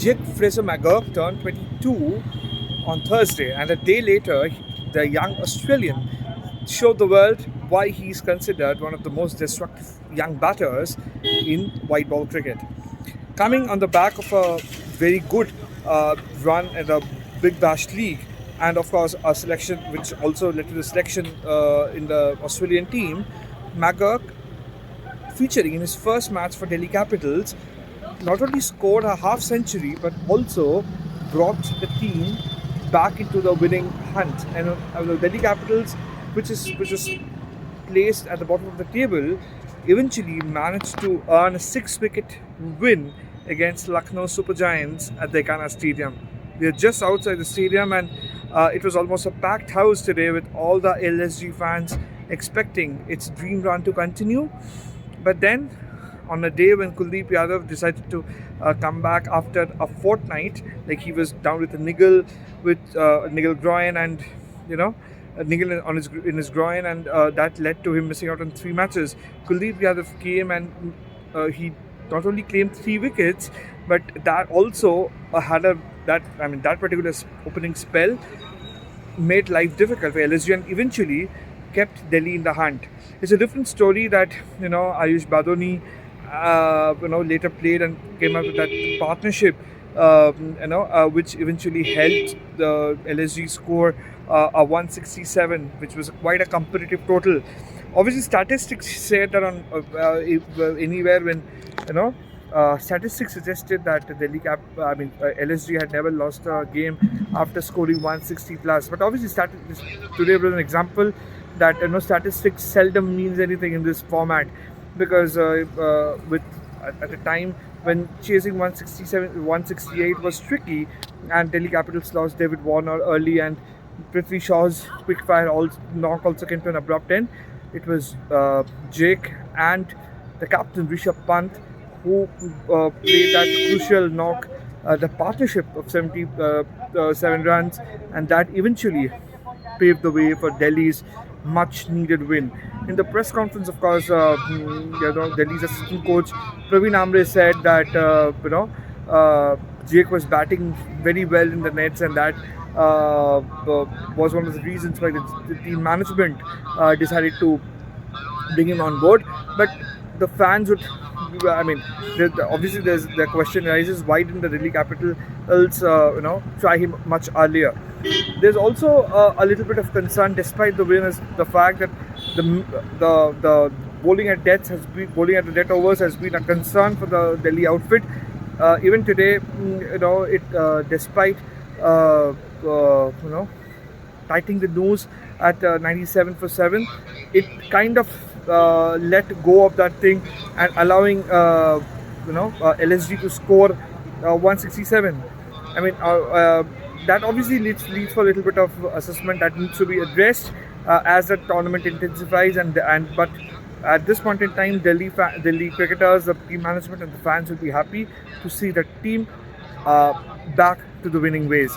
Fraser-McGurk turned 22 on Thursday, and a day later, the young Australian showed the world why he is considered one of the most destructive young batters in white ball cricket. Coming on the back of a very good run in the Big Bash League, and of course a selection which also led to the selection in the Australian team, McGurk, featuring in his first match for Delhi Capitals, not only scored a half century but also brought the team back into the winning hunt. And the Delhi Capitals, which is placed at the bottom of the table, eventually managed to earn a 6-wicket win against Lucknow Super Giants at the Ekana Stadium. We are just outside the stadium, and it was almost a packed house today with all the LSG fans expecting its dream run to continue. But then, on a day when Kuldeep decided to come back after a fortnight, like he was down with a niggle groin, and a niggle in his groin, and that led to him missing out on 3 matches. Kuldeep Yadav came and he not only claimed 3 wickets, but that also that particular opening spell made life difficult for LSG and eventually kept Delhi in the hunt. It's a different story that Ayush Badoni later played and came up with that partnership, which eventually helped the LSG score a 167, which was quite a competitive total. Obviously, statistics said that on anywhere when statistics suggested that LSG had never lost a game after scoring 160 plus. But obviously, today was an example that statistics seldom means anything in this format, because at a time when chasing 167, 168 was tricky, and Delhi Capitals lost David Warner early, and Prithvi Shaw's quick-fire knock also came to an abrupt end. It was Jake and the captain Rishabh Pant who played that crucial knock, the partnership of 77 runs, and that eventually paved the way for Delhi's much-needed win. In the press conference, of course, Delhi's assistant coach Praveen Amre said that Jake was batting very well in the nets, and that was one of the reasons why the team management decided to bring him on board. But the fans would, obviously the question arises, why didn't the Delhi Capitals try him much earlier? There's also a little bit of concern, despite the win, is the fact that the bowling at the death overs has been a concern for the Delhi outfit. Even today, despite tightening the noose at 97 for 7, it kind of let go of that thing and allowing LSG to score 167. That obviously leads for a little bit of assessment that needs to be addressed as the tournament intensifies, but at this point in time, Delhi cricketers, the team management and the fans will be happy to see the team back to the winning ways.